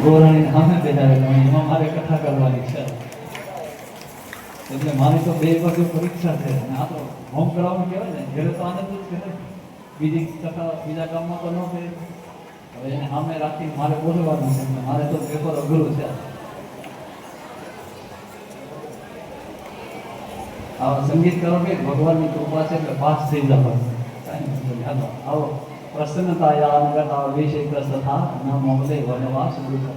ગોરાણી સામે બેઠાવેલા એમાં મારે કથા કરવાની છે, એટલે મારી તો 2 બાજુ પરીક્ષા છે. આ તો હોમ કરાવવાનું કહેવાય ને, ઘરે તો આનંદ જ કહેવાય. બીજી કથા બીજા કામમાં તો ન કહે. હવે એને સામે રાખી મારે બોલવાનું છે, મારે તો પેપર અઘરું છે. આવા સંગીત કરો કે ભગવાનની કૃપા છે એટલે પાસ થઈ જવાનું. આવો પ્રસન્નતા યાદ અભિષેક તથા ન મોકલે વનવાસ દુઃખ.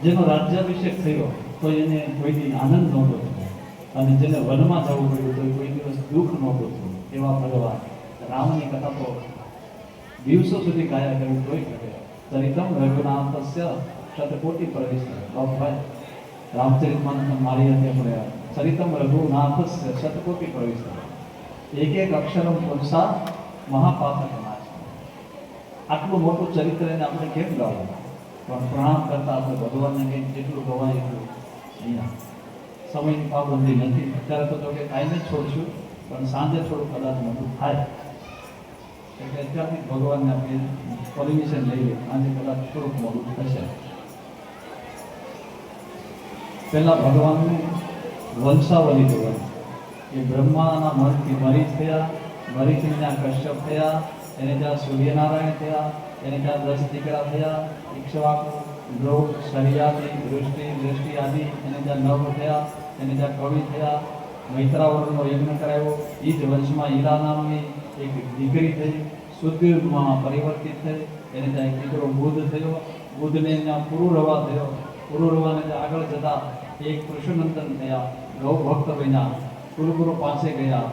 જેનો રાજ્યાભિષેક થયો તો એને કોઈ દિન આનંદ નહોતો થયો, અને જેને વનમાં જવું પડ્યું તો કોઈ દિવસ દુઃખ નહોતું થયું. એવા ભગવાન રામની કથા તો દિવસો સુધી ગાયા કરવી તોય કરે. ચરિતમ રઘુનાથસ્ય શતકોટી પ્રવેશ. ભાઈ રામચરિત માનસ મારી હતી આપણે ચરિતમ રઘુનાથસ્ય શતકોટી પ્રવેશ. એક એક અક્ષરમ પુરુષા મહાપાતક નાશ. આટલું મોટું ચરિત્ર એને આપણે કેમ ગાવું? પણ પ્રણામ કરતા આપણે ભગવાનને કંઈક જેટલું ગવાય એટલું અહીંયા સમયની પાબંદી નથી. અત્યારે તો જો કે ટાઈમે જ છોડશું, પણ સાંજે થોડું કદાચ મોટું થાય એટલે અત્યારથી ભગવાનને આપણે પરમિશન લઈએ. આજે કદાચ થોડુંક મોડું થશે. પહેલાં ભગવાનનું વંશાવલી જોવાનું. એ બ્રહ્માના મનથી મરીચ થયા, મરીચથી ત્યાં કશ્યપ થયા, એને ત્યાં સૂર્યનારાયણ થયા, એને ત્યાં 10 દીકરા થયા. ઇક્ષ્વાકુ, દ્રોગ, શરિયાદી, દૃષ્ટિ આદિ એને ત્યાં 9 થયા. એને ત્યાં કવિ થયા. મૈત્રાવરણનો યજ્ઞ કરાવ્યો. એ જ વંશમાં ઈલા નામની એક દીકરી થઈ, શુદ્ધમાં પરિવર્તિત થઈ. એને ત્યાં એક દીકરો બુદ્ધ થયો. બુદ્ધને ત્યાં પુરુરવા થયો. પુરુરવાને ત્યાં આગળ જતા એક કૃષ્ણનંદન થયા. ગૌ ભક્ત બન્યા. કુલગુરુ પાસે ગયા.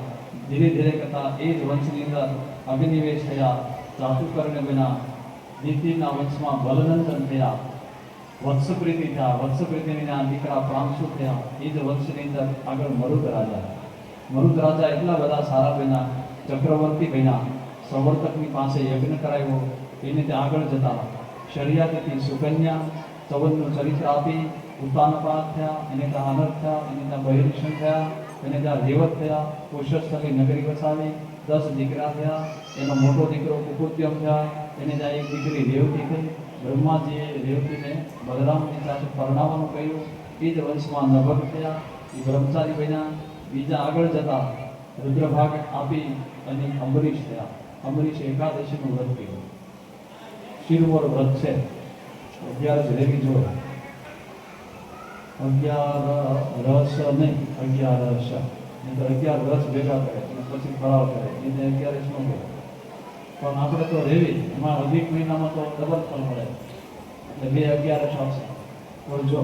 ધીરે ધીરે કરતા એ જ વંશની અંદર અભિનિવેશ થયા. ચાતુકર્ણ બન્યા. નીતિના વંશમાં બલનંદન થયા. વત્સપ્રીતિ થયા. વત્સપ્રીતિના દીકરા પ્રાંશુ થયા. એ જ વંશની અંદર આગળ મરુદ રાજા. મરુદ રાજા એટલા બધા સારા બન્યા. ચક્રવર્તી બન્યા. સંવર્તકની પાસે યજ્ઞ કરાવ્યો. એને ત્યાં આગળ જતા શરિયાતીથી સુકન્યા 54નું ચરિત્ર આપી ઉતાનપાત થયા. એને ત્યાં અનર્થ થયા. એને ત્યાં બહિર્ષણ થયા. એને ત્યાં રેવત થયા. કુશસ્થલી નગરી વસાવી. 10 દીકરા થયા. એનો મોટો દીકરો કુકુત્યમ થયા. એને ત્યાં એક દીકરી રેવતી થઈ. બ્રહ્માજીએ રેવતીને બલરામની સાથે પરણાવવાનું કહ્યું. એ જ વંશમાં નભગ થયા. એ બ્રહ્મચારી બન્યા. બીજા આગળ જતા રુદ્રભાગ આપી અને અંબરીશ થયા. અંબરીશ એકાદશીનું વ્રત કર્યું. શિરમોર વ્રત છે. 11 રેવી જો 11 રસ નહીં, 11 રસ નહીં તો 11 રસ ભેગા કરે અને પછી ફરાળ કરે એને 11 શું કહે. પણ આપણે તો રેવી એમાં અધિક મહિનામાં તો ડબલ ફળ મળે એટલે 2 11 આવશે. પણ જો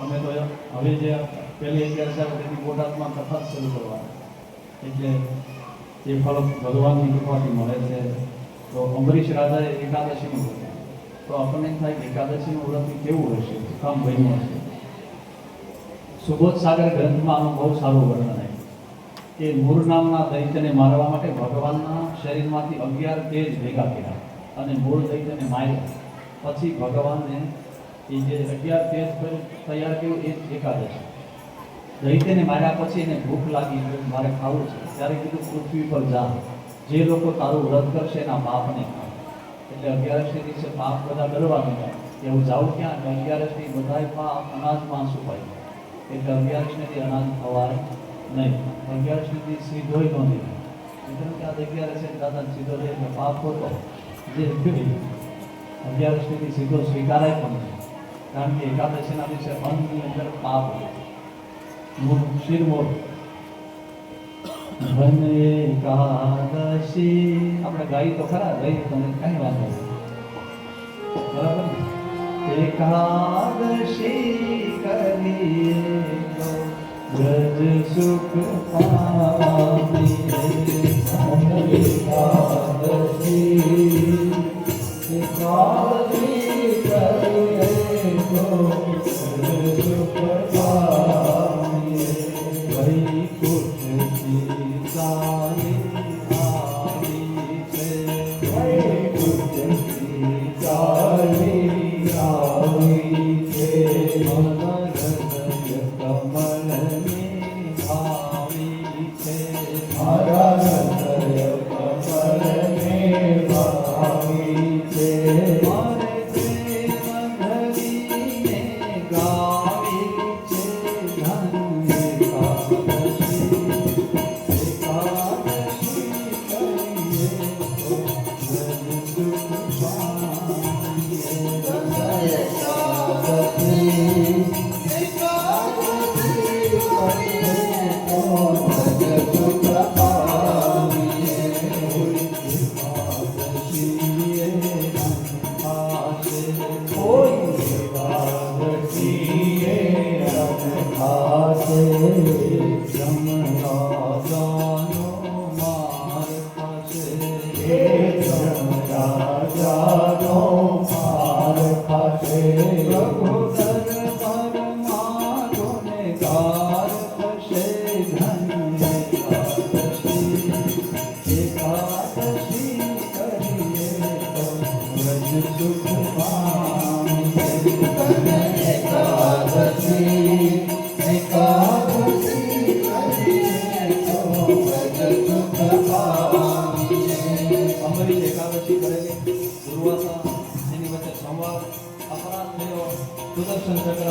અમે તો હવે જે પહેલી 11 આવે તેની બોટાદમાં કથા શરૂ કરવાની એટલે એ ફળ ભગવાનની કૃપાથી મળે છે. તો અંબરીશ રાજાએ એકાદશીનું વ્રત, તો આપણને એમ થાય કે એકાદશીનું વ્રત કેવું હશે, કામ બન્યું હશે. સુબોધ સાગર ગ્રંથમાં આનું બહુ સારું વર્ણન આવ્યું કે મૂળ નામના દૈત્યને મારવા માટે ભગવાનના શરીરમાંથી 11 તેજ ભેગા કર્યા અને મૂળ દૈત્યને માર્યા. પછી ભગવાનને એ જે 11 તેજ તૈયાર કર્યું એ જ એકાદશી. દૈત્યને માર્યા પછી એને ભૂખ લાગી, મારે ખાવું છે. ત્યારે કીધું પૃથ્વી પર જા, જે લોકો તારું વ્રત કરશે એના પાપ નહીં ખાય. એટલે 11મી દિવસે પાપ બધા ડરવા માંડ્યા કે હું જાઉં ક્યાં? 11મી બધાય પાપ અનાજમાં સુપાય. એટલે 11મી અનાજ ખવાય નહીં. 11મી સીધોય ન દેવાય. મિત્રો કે આ 11 છે દાદા સીધો દે એટલે પાપ હોતો જે 11મી સીધો સ્વીકારાય પણ નહીં. કારણ કે એકાદશીના દિવસે અન્નની અંદર પાપ હોય. શિરમોર ધન એકાદશી આપણે ગાઈ તો ખરા, ગઈ તમને કઈ વાત નથી બરાબર. એકાદશી કરીએ તો વ્રજ સુખ પામીએ. એકાદશી કરીએ તો વ્રજ સુખ પામીએ. વૈકુંઠથી ચાલી આવી છે, વૈકુંઠથી ચાલી આવી છે. હૃદય કમળની ભાવી છે, મારા હૃદય કમળની ભાવી છે. મારે પ્રેમ કોઈ વાગતીએ અનખાશે જમરાજાનો માર ખાશે જમરાજાનો માર ખાશે પ્રભુ દરબારમાં ગુનેગાર થશે ધન્ય એકાદશી કરીએ તો વ્રજ સુખ પામીએ એકાદશી કરીએ તો વ્રજ સુખ પામીએ અંબરીશ એકાદશી કરેલી દુર્વાસા એની વચ્ચે સંવાદ અપરાધ થયો સુદર્શન ચક્ર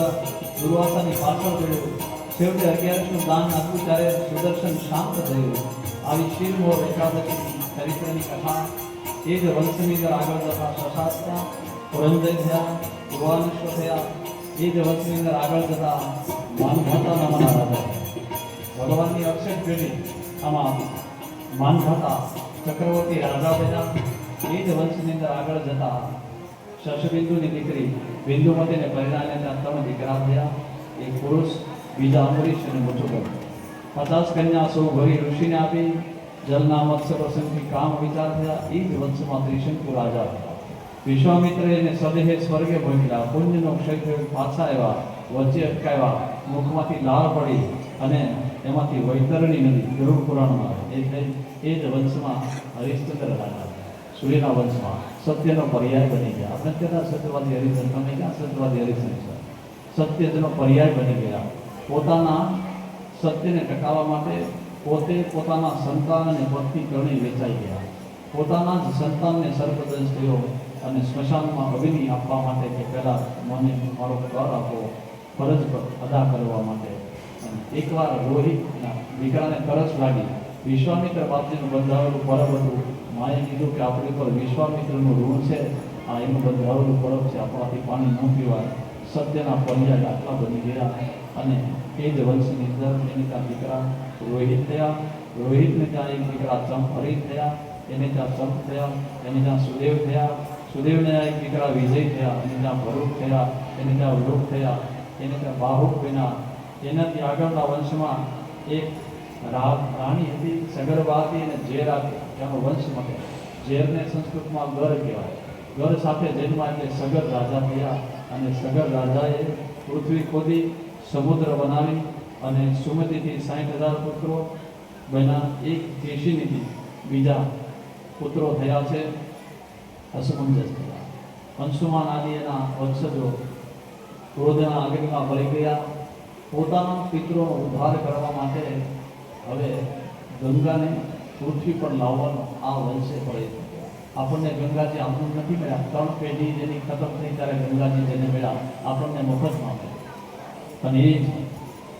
દુર્વાસાની પાછળ ગયું છેવટે 11નું દાન આપ્યું ત્યારે સુદર્શન શાંત થયું આવી શિરમોર એકાદશી ચરિત્રની કથા એ જ વંશની અંદર આગળ જતા શશાસ થયા પુરંજય થયા પૂર્વાનુષ્વ થયા એ જ વંશની અંદર આગળ જતા માનધાતા નામના રાજા ભગવાનની અક્ષય પેઢી આમાં માનધાતા ચક્રવર્તી રાજા બન્યા એ જ વંશની અંદર આગળ જતા શશબિંદુની દીકરી બિંદુમતીને પરિણામે ત્યાં 3 દીકરા થયા એક પુરુષ બીજા અંબરીશ અને મુજુગર 50 કન્યા 100 ભરી ઋષિને આપી જલના મત્સ્ય પ્રસંગથી કામ વિચાર થયા એ જ વંશમાં ત્રિશંકુ રાજા હતા વિશ્વામિત્રે એને સદેહે સ્વર્ગે મોકલ્યા પુણ્યનો ક્ષેત્ર પાછા આવ્યા વચ્ચે અટકાવ્યા મુખમાંથી લાળ પડી અને એમાંથી વૈતરણી નદી ગરુડ પુરાણમાં એ થઈ એ જ વંશમાં હરિશ્ચંદ્ર રાજા સૂર્યના વંશમાં સત્યનો પર્યાય બની ગયા આપણે કહેતા સત્યવાદી હરિશ્ચંદ્ર તમે ક્યાં સત્યવાદી હરિશ્ચંદ્ર સત્યનો પર્યાય બની ગયા પોતાના સત્યને ટકાવવા માટે પોતે પોતાના સંતાન અને પત્ની કરણી વેચાઈ ગયા પોતાના જ સંતાનને સર્પદંશ થયો અને સ્મશાનમાં અગ્નિ આપવા માટે કે પહેલાં મને મારો કર આપો ફરજ અદા કરવા માટે અને એકવાર રોહિતના દીકરાને તરસ લાગી વિશ્વામિત્ર બાપજીનું બંધાવેલું પરબ હતું માએ કીધું કે આપણી પર વિશ્વામિત્રનું ઋણ છે આ એનું બંધાવેલું પરબ છે આપણાથી પાણી ન પીવાય સત્યના પર્યાય આટલા બની ગયા અને એ જ વંશની અંદર એની ત્યાં દીકરા રોહિત થયા રોહિતને ત્યાં એક દીકરા ચંપ હરિત થયા એને ત્યાં ચંપ થયા એને ત્યાં સુદેવ થયા સુદેવને એક દીકરા વિજય થયા એને ત્યાં ભરૂચ થયા એને ત્યાં લોક થયા એને ત્યાં બાહુક બન્યા એનાથી આગળના વંશમાં એક રાણી હતી સગર્ભા હતી અને ઝેર હતી એનો વંશ માટે ઝેરને સંસ્કૃતમાં ગર કહેવાય ગર સાથે જન્મા એટલે સગર રાજા થયા અને સગર રાજાએ પૃથ્વી ખોદી સમુદ્ર બનાવી અને સુમતિથી 60,000 પુત્રો બન્યા એક કેશિનીથી બીજા પુત્રો થયા છે અસમંજસ થયા અંશુમાન આદિ એના વંશજો ક્રોધના અગ્નિમાં બળી ગયા પોતાના પિતૃનો ઉદ્ધાર કરવા માટે હવે ગંગાને પૃથ્વી પર લાવવાનો આ વંશે પડે આપણને ગંગાજી આમ નથી મળ્યા 3 પેઢી જેની ખતમ થઈ ત્યારે ગંગાજી જેને મળ્યા આપણને મફતમાં મળ્યા અને એ જ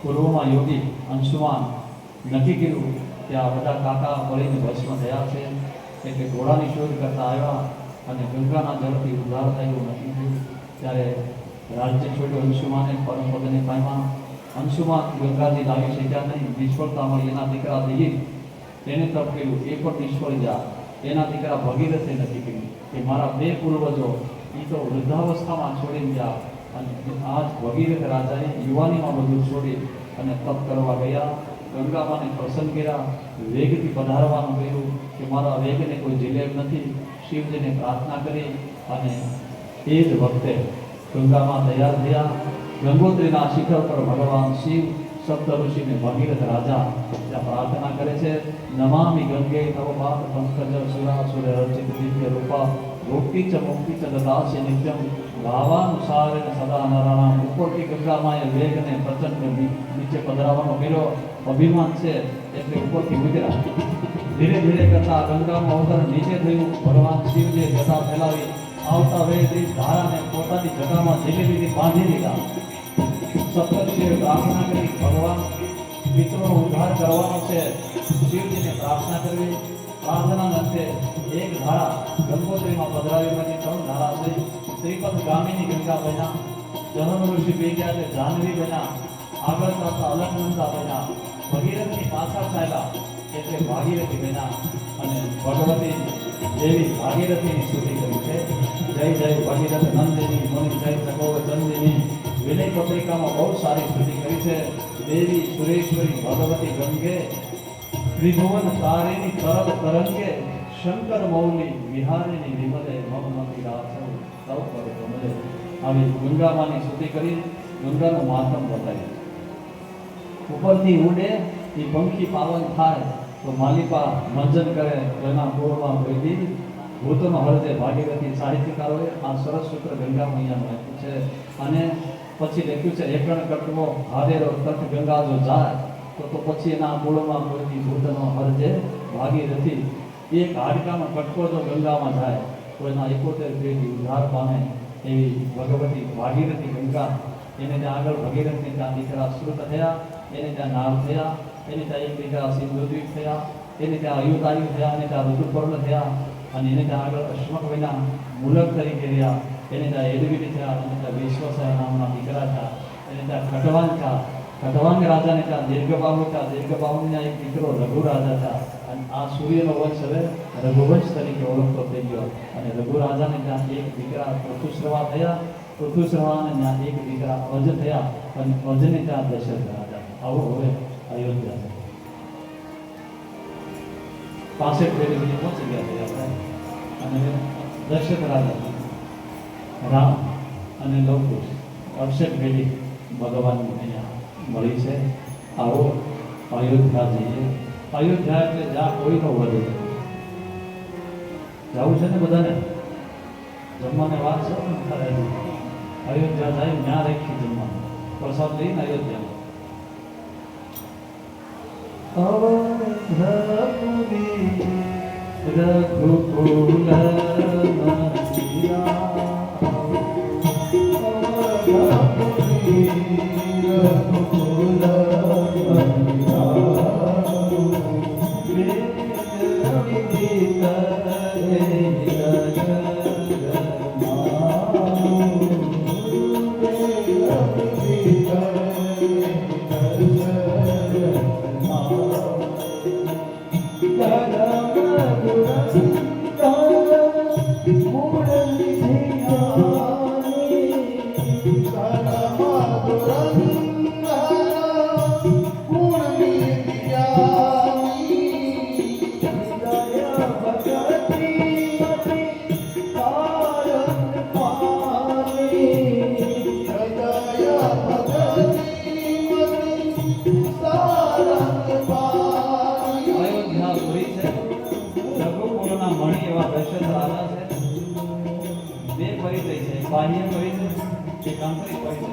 પૂર્વમાં યોગી અંશુમાન નક્કી કર્યું કે આ બધા કાકા મળીને ભસ્મ થયા છે એટલે ઘોડાની શોધ કરતા આવ્યા અને ગંગાના જળથી ઉદ્ધાર થાય એવું નક્કી થયું ત્યારે રાજ્ય છોડ્યો અંશુમાને પરમપદને પામ્યા અંશુમાન ગંગાજી લાવી શક્યા નહીં નિષ્ફળતા મળી એના દીકરા દિલીપ તેને તપ કર્યું એ પણ નિષ્ફળ ગયા એના દીકરા ભગીરથે નક્કી કર્યું કે મારા 2 પૂર્વજો એ તો વૃદ્ધાવસ્થામાં છોડીને ગયા અને આજ ભગીરથ રાજાએ યુવાનીમાં બધું છોડી અને તપ કરવા ગયા ગંગામાને પ્રસન્ન કર્યા વેગથી પધારવાનું કહ્યું કે મારા વેગને કોઈ ઝીલેબ નથી શિવજીને પ્રાર્થના કરી અને એ જ વખતે ગંગામાં તૈયાર થયા ગંગોત્રીના શિખર પર ભગવાન શિવ સપ્ત ઋષિને ભગીરથ રાજા ત્યાં પ્રાર્થના કરે છે નમામિ ગંગે તવ પાદ પંકજ સુરાસુર રચિત દિવ્ય રૂપા ભોક્તિ ચ મુક્તિ ચ દદાસ્ય નિત્યમ ભાવાનુસારેણ સદા નરાણામ ઉપરથી ગંગામાએ વેગને પ્રચંડ નીચે પધરાવવાનો કર્યો અભિમાન છે એટલે ઉપરથી ઉતર્યા ધીરે ધીરે કરતા ગંગામાં અવતરણ નીચે થયું ભગવાન શિવજીએ જટા ફેલાવી આવતા વેગથી ધારાને પોતાની જટામાં ધીરે ધીરે બાંધી દીધા સપ્તર્ષિએ પ્રાર્થના કરી ભગવાન પિતૃનો ઉદ્ધાર કરવાનો છે શિવજીને પ્રાર્થના કરવી પ્રાર્થનાના અંતે એક ધારા ગંગોત્રીમાં પધરાવીમાંથી 3 ધારા થઈ ત્રિપદ ગામિની ગંગા બન્યા જનન ઋષિ બે ગયા છે જાહ્નવી બન્યા આગળ ચાલતા અલકનંદા બન્યા ભગીરથની પાછળ ચાલ્યા એટલે ભાગીરથી બન્યા અને ભગવતી દેવી ભાગીરથીની સ્તુતિ કરી છે. જય જય ભાગીરથ નંદિની મુનિ જય સગોવ ચંદિની વિનય પત્રિકામાં બહુ સારી સ્તુતિ કરી છે. દેવી સુરેશ્વરી ભગવતી ગંગે ત્રિભુવન તારેની તરલ તરંગે શંકર મૌલી વિહારીની વિમલે મમમતી રાસવ સૌ પર કમલે. આવી ગંગામાની સ્તુતિ કરી ગંગાનું માતમ બતાવ્યું. ઉપરથી ઉડે એ પંખી પાવન થાય તો માલિપા મંજન કરે એના પૂર્વમાં વૈદી ભૂતનો હરજે ભાગીરથી સાહિત્યકારોએ આ સરસ સૂત્ર ગંગા મૈયાનું આપ્યું છે. અને પછી લખ્યું છે એકણ કટવો હારેરો તટ ગંગા જો જાય તો પછી એના મૂળમાં કોઈ ભૂતનો હરજે ભાગીરથી. એક હાડકાનો કટકો જો ગંગામાં જાય તો એના 71 પેઢી ઉદ્ધાર પામે એવી ભગવતી ભાગીરથી ગંગા. એને ત્યાં આગળ ભગીરથને ત્યાં દીકરા શ્રુત થયા, એને ત્યાં નાળ થયા, એને ત્યાં એક દીકરા સિંધુદ્વીપ થયા, એને ત્યાં અયુતાયુ થયા, એને ત્યાં ઋતુપર્ણ થયા, અને એને ત્યાં આગળ અશ્મક વિના મૂલક તરીકે રહ્યા, એને ત્યાં એડવિટ થયા, એને ત્યાં વિશ્વસય નામના દીકરા થયા, એને ત્યાં ખટવાંગ થયા, ખટવાંગ રાજાને ત્યાં દીર્ઘબાહુ થયા, દીર્ઘબાહુને એક દીકરો રઘુ રાજા થયા. અને આ સૂર્યનો વંશ હવે રઘુવંશ તરીકે ઓળખતો થઈ ગયો. અને રઘુ રાજાને ત્યાં એક દીકરા પૃથુશ્રવા થયા, પૃથુશ્રવાને ત્યાં એક દીકરા અજ થયા, અને અજને ત્યાં દશરથ રાજા. આવું હવે અયોધ્યા છે. 65 પેઢી સુધી પહોંચી ગયા છે આપણે. અને દશરથ રાજા રામ અને લવકુશ 68 પેઢી ભગવાનની અહીંયા મળી છે. આવો અયોધ્યા જઈએ. અયોધ્યા એટલે જ્યાં કોઈનો વધે જવું છે ને બધાને. જમવાને વાત છે ને ખરે અયોધ્યા જાય ત્યાં રાખી જમવાનું પ્રસાદ લઈને અયોધ્યા. રઘુકુલ બાહ્ય પરિચય એક આંતરિક પરિચય.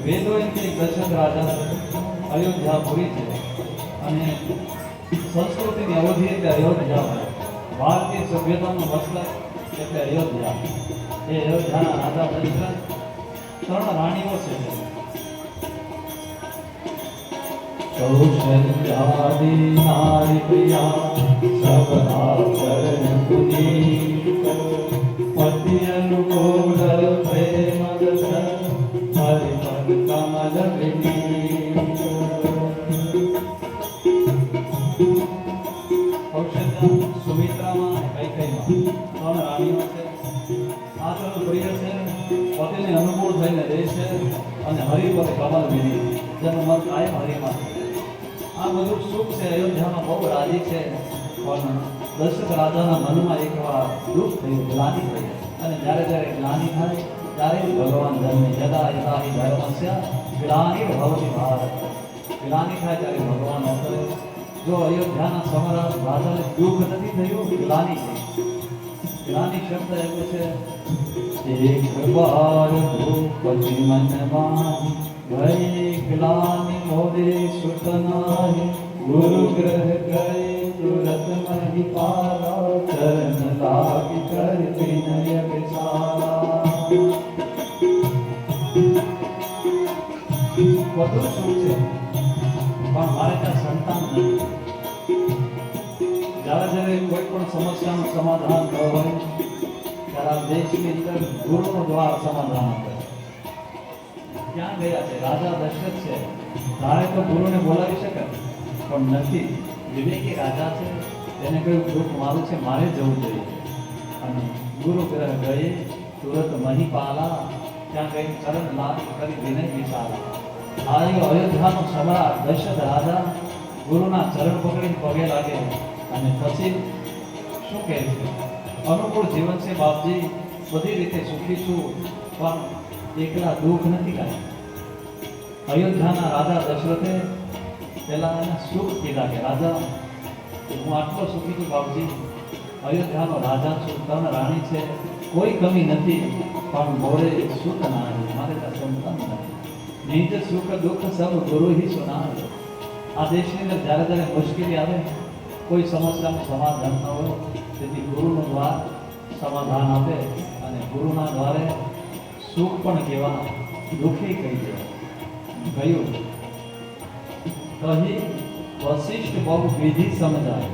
વેદો એમ કે દશરથ રાજા અયોધ્યાપુરી છે અને સંસ્કૃતિની અવધિ એટલે અયોધ્યા. ભારતીય સભ્યતાનો મતલબ એટલે અયોધ્યા. એ અયોધ્યાના રાજા દશરથ 3 રાણીઓ છે. કૌશલ્યાદી નારી પ્રિયા સબના ચરણ પુની પતિ અનુકૂળ પ્રેમ દર્શન હરિપદ કમલ વિની. કૌશલ્યા સુમિત્રામાં કૈકેયીમાં 3 રાણીઓ છે. આ 3 પ્રિય છે, પતિને અનુકૂળ થઈને રહે છે અને હરિપદ કમલ વિની જેનો મત કાયમ હરિમાં. આ બધું સુખ છે. અયોધ્યામાં બહુ રાજી છે. પણ દશરથ રાજાના મનમાં એકવાર દુઃખ થયું, ગ્લાનિ થઈ. અને જ્યારે જ્યારે ગ્લાનિ થાય ત્યારે ભગવાન જન્મે. યદા યદા હિ ધર્મસ્ય ગ્લાનિર્ભવતિ ભારત. ગ્લાનિ થાય ત્યારે ભગવાન અવતરે. જો અયોધ્યાના સમ્રાટ રાજાને દુઃખ નથી થયું, ગ્લાનિ થઈ. ગ્લાનિ શબ્દ એવું છે, એક વાર ભૂપતિ મનમાં ભય ગ્લાનિ મોદે સુત નાહિ ગુરુ ગ્રહ ગયે તુરત મહિપાલા ચરણ લાગી કર વિનય વિચારા. બધું શું છે પણ મારે ત્યાં સંતાન નથી. જ્યારે જ્યારે કોઈ પણ સમસ્યાનું સમાધાન ન હોય ત્યારે આ દેશની અંદર ગુરુનો દ્વાર સમાધાન કરે. ક્યાં ગયા છે રાજા દશરથ છે, ધારે તો ગુરુને બોલાવી શકે પણ નથી. વિવેકી રાજા છે, તેને કહ્યું દુઃખ મારું છે, મારે જવું જોઈએ. અને ગુરુ ગ્રહ ગયે તુરત મહીપાલા, ત્યાં કઈ ચરણ લાભ કરી વિનય વિચારા. આવ્યો અયોધ્યાનો સમ્રાટ દશરથ રાજા, ગુરુના ચરણ પકડીને પગે લાગે અને પછી શું કહે છે? અનુકૂળ જીવન છે બાપજી, બધી રીતે સુખી છું, પણ એકલા દુઃખ નથી કાંઈ. અયોધ્યાના રાજા દશરથે પેલા એને સુખ કીધા કે રાજા હું આટલો સુખી છું બાપજી, અયોધ્યાનો રાજા છું, ત્રણ રાણી છે, કોઈ કમી નથી, પણ મોરે સુખ નાહી, મારે ત્યાં સંતાન નથી. નિજ સુખ દુઃખ સબ ગુરુ હિ સુનાય. આ દેશની અંદર જ્યારે જ્યારે મુશ્કેલી આવે, કોઈ સમસ્યાનું સમાધાન ન હોય, તેથી ગુરુનું દ્વાર સમાધાન આપે અને ગુરુના દ્વારે સુખ પણ કહેવાના, દુઃખી કહી દેવા. ગયું કહી વશિષ્ઠ બહુ વિધિ સમજાય.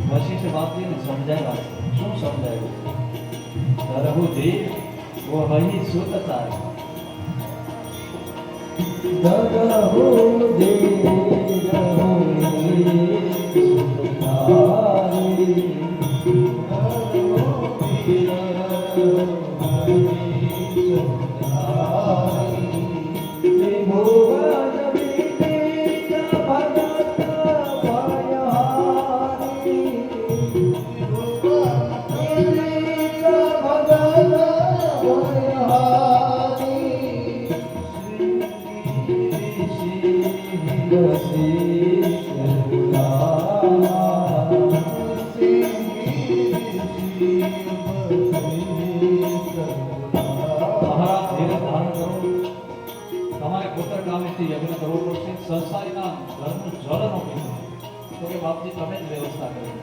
વશિષ્ઠ બાપજીને સમજાવ્યા છે. શું સમજાયું? ધરહુ ધીર વો હઈ સુત ચાય. ધરહુ ધીર હો સુત ચાય. બાપજી તમે જ વ્યવસ્થા કરી.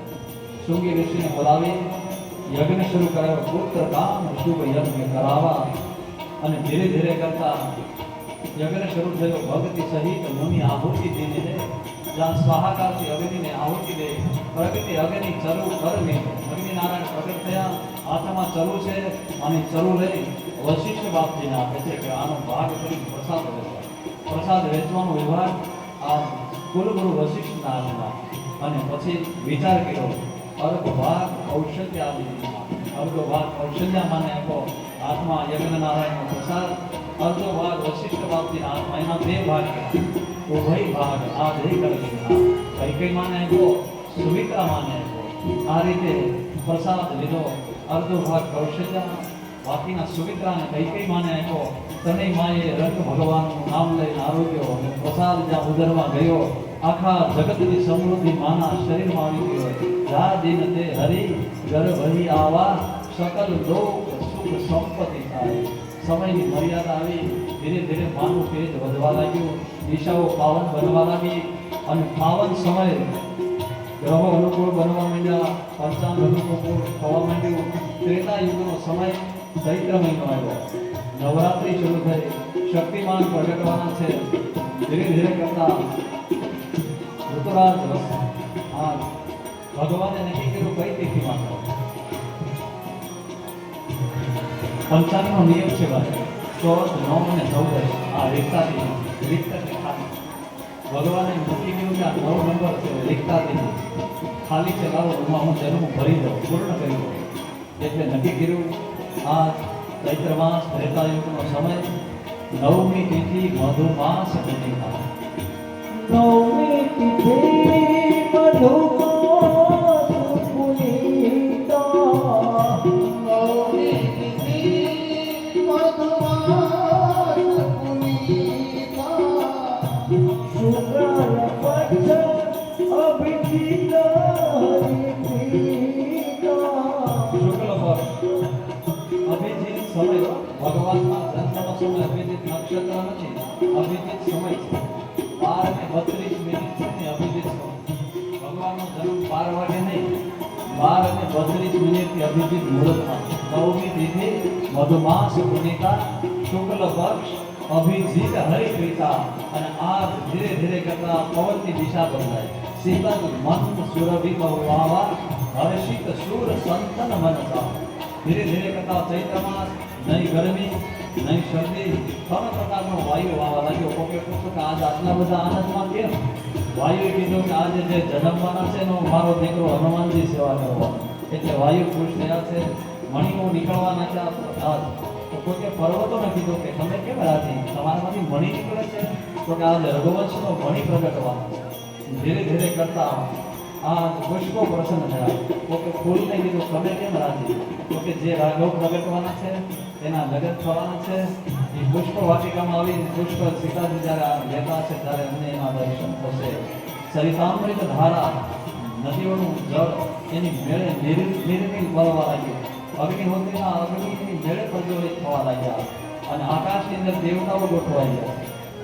શૃંગી ઋષિને બોલાવી યજ્ઞ શરૂ કરાયો. પુત્ર કામ શુભ યજ્ઞ કરાવા. અને ધીરે ધીરે કરતા યજ્ઞ શરૂ થયો. ભક્તિ સહિત મુનિ આહુતિ દેને દે. જ્યાં સ્વાહાકારથી અગ્નિને આહુતિ દે, પ્રગતિ અગ્નિ ચરુ કરવી. અગ્નિ નારાયણ પ્રગટ થયા, હાથમાં ચરુ છે અને ચરુ લઈ વશિષ્ઠ બાપજીને આપે છે કે આનો ભાગ કરી પ્રસાદ વેચવા. પ્રસાદ વેચવાનો વિભાગ આ કુલગુરુ વશિષ્ઠના હાથમાં. અને પછી વિચાર કર્યો, અર્ધ ભાગ કૌશલ્યાદિમાં, અર્ધો ભાગ કૌશલ્યામાને આપો, હાથમાં યજ્ઞ નારાયણનો પ્રસાદ, અર્ધો ભાગ વશિષ્ઠ બાપજીના હાથમાં. એના બે ભાગ ઉભય ભાગ આ જય કરી. કઈ માને આપ્યો, સુમિત્રા માને આપ્યો. આ રીતે પ્રસાદ લીધો. અર્ધો ભાગ કૌશલ્યા, બાકીના સુમિત્રાને કઈ માને આપ્યો. ત્રણેય માએ રંગ ભગવાનનું નામ લઈને આરોગ્યો અને પ્રસાદ જ્યાં ઉદરમાં ગયો, આખા જગતની સમૃદ્ધિ માના શરીરમાં આવી ગયો. જા દિન તે હરી ગર્ભહી આવા, સકલ લોક સુખ સંપત્તિ થાય. સમયની મર્યાદા આવી, ધીરે ધીરે માનું તેજ વધવા લાગ્યું, દિશાઓ પાવન બનવા લાગી અને પાવન સમયે ગ્રહો અનુકૂળ બનવા માંડ્યા, પંચાંગ અનુકૂળ થવા માંડ્યું. ત્રેતા યુગનો સમય ચૈત્ર મહિનો આવ્યો. નવરાત્રિ શરૂ થઈ, શક્તિમાન પ્રગટવાના છે. ધીરે ધીરે કરતા ઋતુરાજ ભગવાને નક્કી કર્યું કઈ તિથિમાં કરો. પંચાંગનો નિયમ છે ભાઈ, 14, 9 અને 14 આ રેખતાથી ભગવાને નક્કી કર્યું કે આ 9 નંબર છે રેખતાથી ખાલી છે, લાવો એમાં હું જન્મ ભરી દઉં, પૂર્ણ કરી દઉં. એટલે નક્કી કર્યું આ ચૈત્ર માસ ત્રેતા યુગનો સમય, 9મી તિથિ મધુમાસ પૂર્ણિમા. 9મી તિથિ મધુમાસ પૂર્ણિમા. 9મી તિથિ મધુમાસ પૂર્ણિમા. શુક્લ પક્ષ અભિજીત શુક્લ પક્ષ અભિજીત સમય, ભગવાનના જન્મનો સમય અભિજીત નક્ષત્ર નથી, અભિજીત સમય છે. 12 અને 32 મિનિટ છે ને અભિજીત સમય. ભગવાનનો જન્મ 12 વાગે નહીં, 12 અને 32 મિનિટથી અભિજીત મુહૂર્તમાં. 9મી તિથિ મધુમાસ પૂર્ણિકા, શુક્લ પક્ષ અભિજીત હરિપ્રીતા. અને આ ધીરે ધીરે કરતા પવનની દિશા બદલાય. શીતલ મન સુરભિ વાવા, હર્ષિત શૂર સંતન મનસા. ધીરે ધીરે કરતા ચૈત્ર માસ, નહીં ગરમી નહીં શરદી, ત્રણ પ્રકારનો વાયુ આવવા લાગ્યો. કોકે પૂછો કે આજ આટલા બધા આનંદમાં કેમ? વાયુએ કીધું કે આજે જે જન્મવાના છે એનો મારો દીકરો હનુમાનજી સેવા કરવાનો, એટલે વાયુ ખુશ થયા છે. મણીઓ નીકળવાના છે. તો કોઈકે પર્વતોને કીધું કે તમે કેમ રાજી, તમારામાંથી મણી નીકળે છે? તો કે આજે રઘુવંશનો મણી પ્રગટવાનો છે. ધીરે ધીરે કરતા આ પુષ્પો પ્રસન્ન થયા. તો કે ફૂલને કીધું તમે કેમ રાજી? તો કે જે રાઘવ પ્રગટવાના છે એના લગ્ન થવાના છે. એ પુષ્પ વાટિકામાં આવી પુષ્પ સીતાજી જ્યારે લેતા છે ત્યારે અમને એના દર્શન થશે. સરિતામૃત ધારા, નદીઓનું જળ એની મેળે નિર્મિલ વળવા લાગ્યું. અગ્નિહોત્રીના અગ્નિની મેળે પ્રજ્વલિત થવા લાગ્યા. અને આકાશની અંદર દેવતાઓ ગોઠવાઈ ગયા.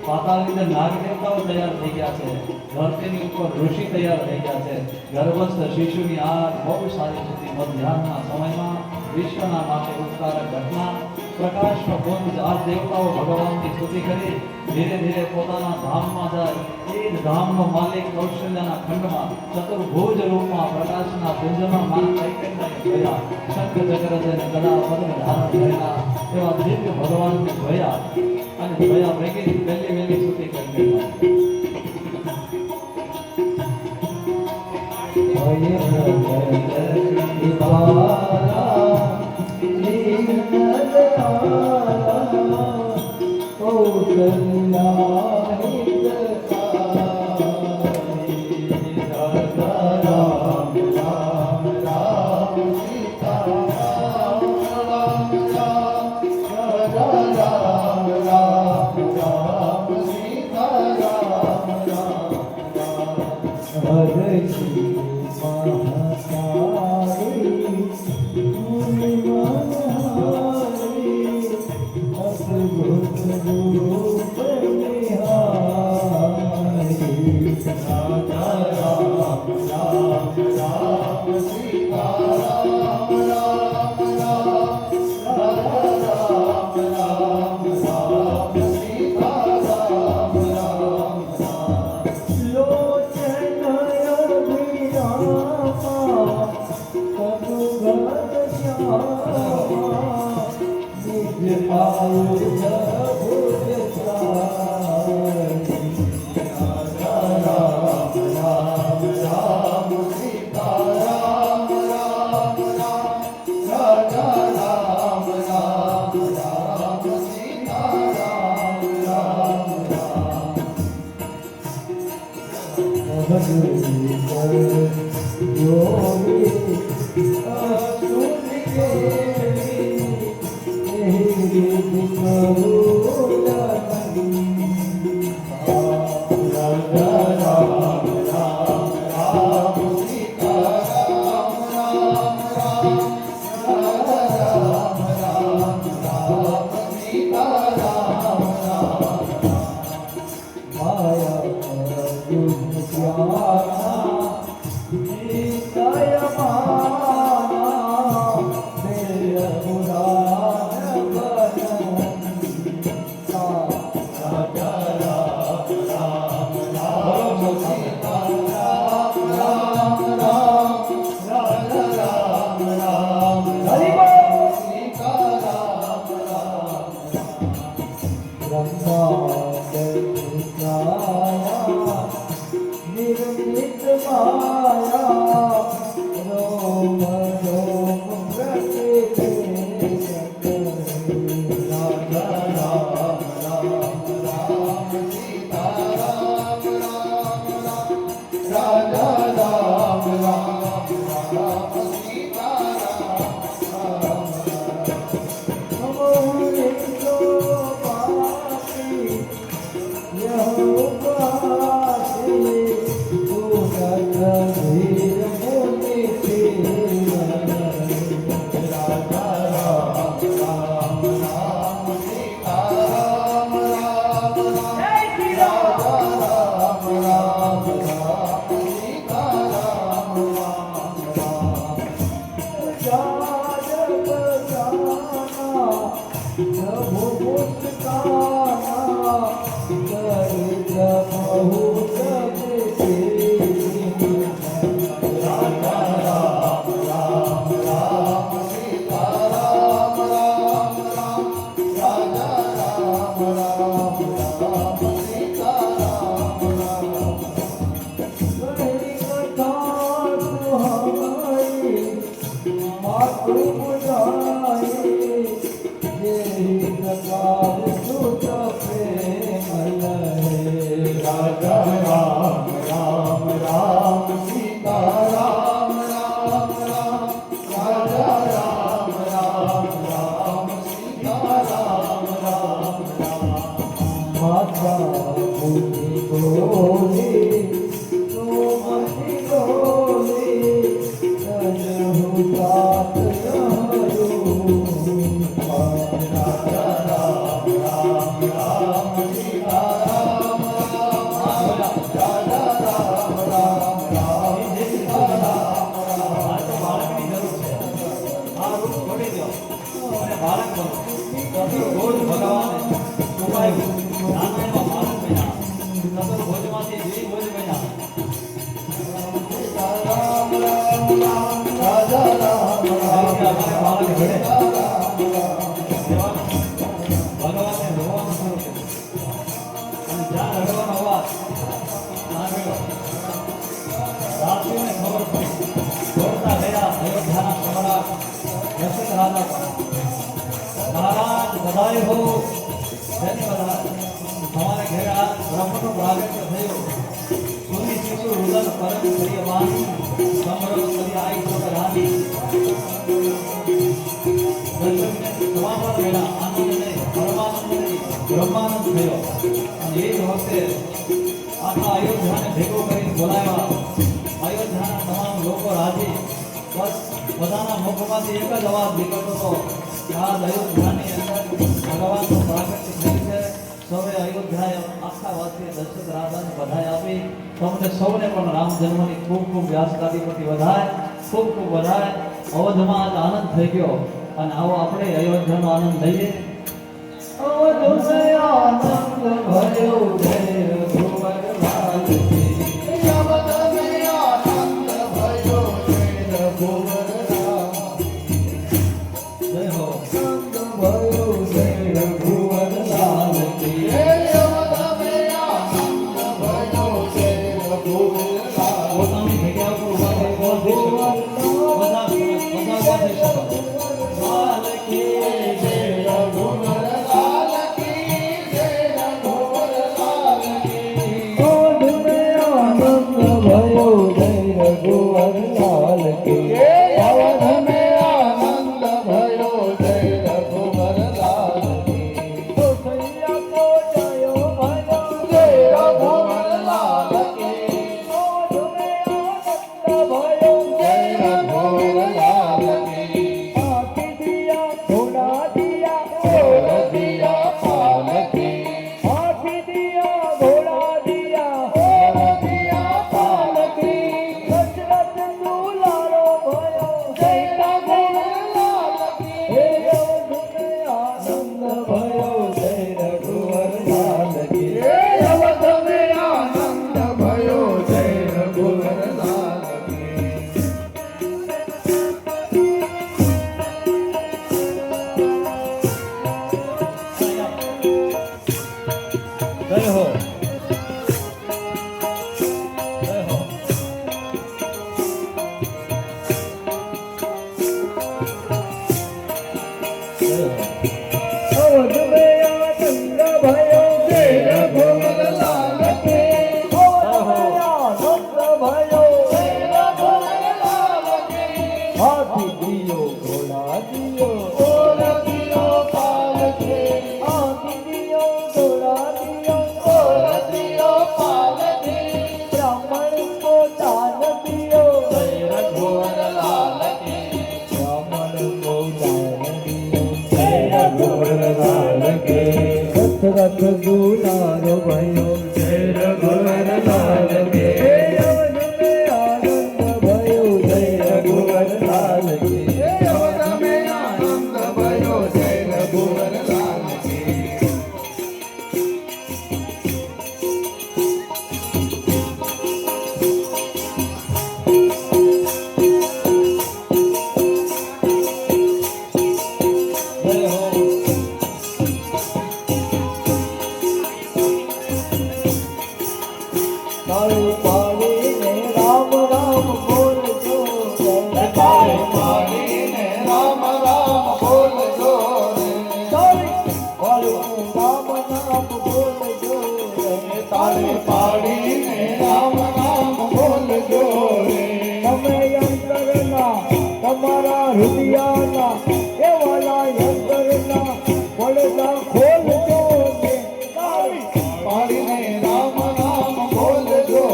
પાતાળની અંદર નાગ દેવતાઓ તૈયાર થઈ ગયા છે. ધરતીની ઉપર ઋષિ તૈયાર થઈ ગયા છે. ગર્ભસ્થ શિશુની આ બહુ સારી સ્થિતિ મધ્યાહના સમયમાં વિશ્વના માટે ઉપકારક ઘટના. પ્રકાશનો પુંજ આ દેવતાઓ ભગવાનની સ્તુતિ કરી ધીરે ધીરે પોતાના ધામમાં જાય. એ જ ધામનો માલિક કૌશલ્યના ખંડમાં ચતુર્ભુજ રૂપમાં પ્રકાશના પુંજમાં માન ચૈતન્યએ જોયા. શંખ ચક્ર અને ગદા પદ્મ ધારણ કરેલા એવા દિવ્ય ભગવાનને જોયા. અને જોયા ભેગી પહેલી સ્તુતિ કરી महाराज बधाई हो हमारे घर आज ब्रह्म प्रागट्य થયો સુની શિશુ રુદન પરમ પ્રિયવાણી સમરમ કરી આઈ છોકરાની તમામ વેળા આનંદને પરમાનંદને બ્રહ્માનંદ થયો અને એ જ વખતે આખા અયોધ્યાને ભેગો કરીને બોલાવ્યા અયોધ્યાના તમામ લોકો રાજી બસ બધાના મુખમાંથી એક જ અવાજ નીકળતો હતો આ અયોધ્યાની અંદર ભગવાનનું પ્રાગટ્ય થયું છે સૌએ અયોધ્યાએ આખા વાસીએ દશરથ રાજાને બધાઈ આપી તમને સૌને પણ રામ જન્મની ખૂબ ખૂબ વ્યાસગાદી પરથી વધાય ખૂબ ખૂબ વધાય અવધમાં આજ આનંદ થઈ ગયો અને આવો આપણે અયોધ્યાનો આનંદ લઈએ અવધમાં આનંદ ભર્યો જય રઘુવર લાલ કી અવધમાં આનંદ ભર્યો જય રઘુવર લાલ જય હો આનંદ ભર્યો જય રઘુવર લાલ કી અવધમાં આનંદ ભર્યો જય રઘુવર લાલ પોતાની જગ્યા પર ઉભા થઈ બોલ દે બધા ઉભા થઈ શકો લાલ કી જય રઘુવર रथ दुलारो भयो जय रघुवर लाल के अवध में आनंद भयो जय रघुवर लाल के अवध में आनंद भयो जय रघुवर लाल के जय हो રામ નામ બોલજો તારે પાડીને રામ નામ બોલજો તમે અંતરના તમારા હૃદયના એવાલા અંતરના પડદા ખોલજો પાડીને રામ નામ બોલજો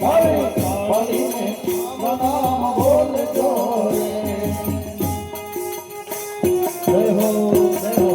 પાડીને નામ બોલજો જય હો જય હો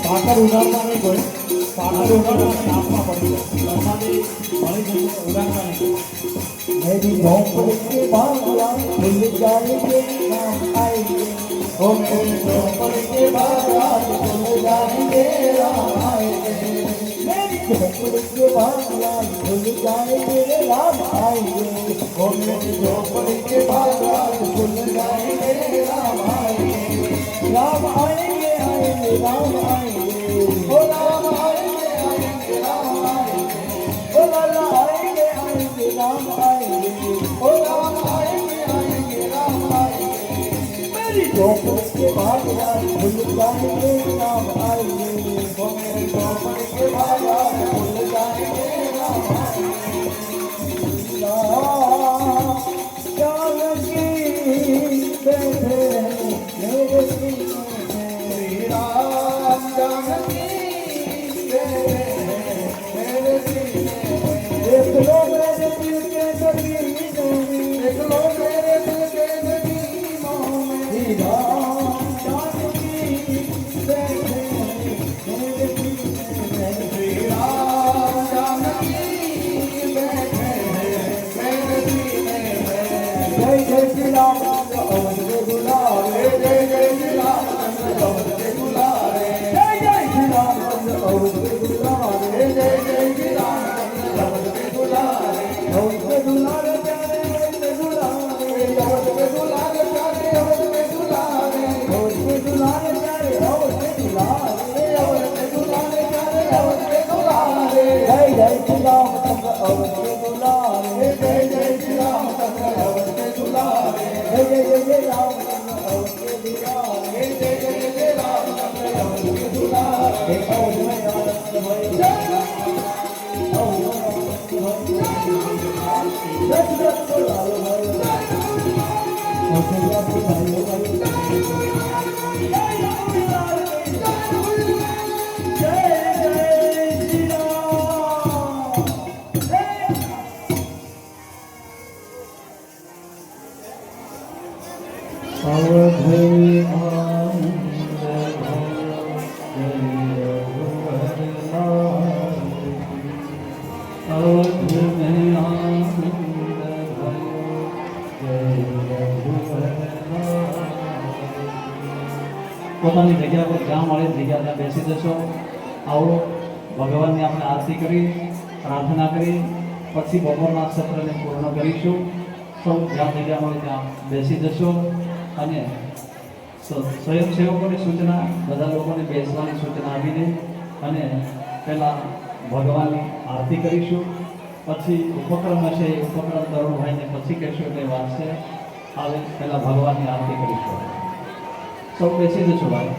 પાકર ઉડાડતા નહીં કોઈ પાકર ઉડાડવા નામમાં પડી વરસાદી મળી જશે ઉડાડતા નહીં મેરી ઝોપડી के बागला फूल जाएंगे नाम आएंगे ओ मेरी ઝોપડી के बागला फूल जाएंगे राम आएंगे मेरी ઝોપડી के बागला फूल जाएंगे राम आएंगे ओ मेरी ઝોપડી के बागला फूल जाएंगे राम आएंगे राम आएंगे आएंगे राम आएंगे ओ राम आएंगे आएंगे राम आएंगे ओ लाला आएंगे आएंगे राम आएंगे ओ राम आएंगे आएंगे राम आएंगे मेरी झोपड़ी के बागला फूल जाएंगे राम आएंगे ओ मेरी झोपड़ी के बागला फूल जाएंगे राम आएंगे जानकी बैठे मेरे सीने में राम जानकी मेरे सीने में देख लो मेरे दिल के नगीनों में देख लो मेरे दिल के नगीनों में राम जानकी बैठे मेरे सीने में राम जानकी बैठे मेरे सीने में जय जय श्री राम अवध के दुलारे जय जय श्री राम अवध के दुलारे जय जय श्री राम अवध के दुलारे जय जय श्री राम अवध के दुलारे अवध के दुलारे प्यारे अवध के दुलारे अवध के दुलारे प्यारे अवध के दुलारे अवध के दुलारे प्यारे अवध के दुलारे अवध के दुलारे प्यारे अवध के दुलारे जय जय श्री राम अवध के दुलारे जय जय श्री राम अवध के दुलारे जय जय जय राम अवध के दुलारे जय जय जय राम अवध के दुलारे अवध में आनंद भई जय અવધવી આનંદ ભયો જય રઘુવરલાલ અવધવી આનંદ ભયો જય રઘુવરલાલ પોતાની જગ્યા પર જ્યાં મળે જગ્યા ત્યાં બેસી જશો. આવો ભગવાનની આપણે આરતી કરી પ્રાર્થના કરી પછી બપોરના સત્રને પૂર્ણ કરીશું. સૌ જ્યાં જગ્યા મળે ત્યાં બેસી જશો અને સ્વયંસેવકોની સૂચના બધા લોકોને બેસવાની સૂચના આપીને અને પહેલાં ભગવાનની આરતી કરીશું. પછી ઉપક્રમ હશે એ ઉપક્રમ તરુણભાઈને પછી કહેશું એટલે વાંચશે. હવે પહેલાં ભગવાનની આરતી કરીશું. સૌ બેસી જશો ભાઈ.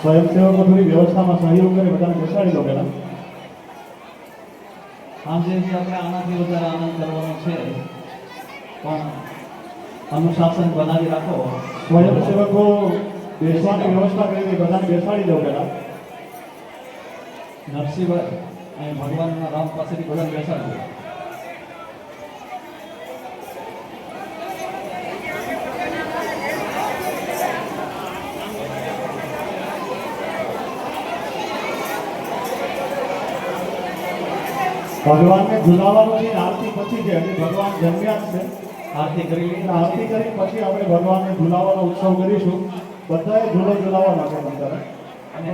સ્વયંસેવકો થોડી વ્યવસ્થામાં સહયોગ કરે બધાને બેસાડી લો પહેલા. આજે આપણે આનાથી વધારે આનંદ કરવાનો છે પણ અનુશાસન બનાવી રાખો. સ્વયંસેવકો બેસવાની વ્યવસ્થા કરી બધાને બેસાડી દો પહેલા. નરસિંહભાઈ અહીં ભગવાનના રામ પાસેથી બધાને બેસાડજો. ભગવાનને ઝુલાવવાનું છે. આરતી પછી છે હજી ભગવાન જન્મ્યા જ છે. આરતી કરી લઈએ. આરતી કરી પછી આપણે ભગવાનને ઝુલાવવાનો ઉત્સવ કરીશું. બધાએ ઝૂલો ઝુલાવવાનો છે અંદર. અને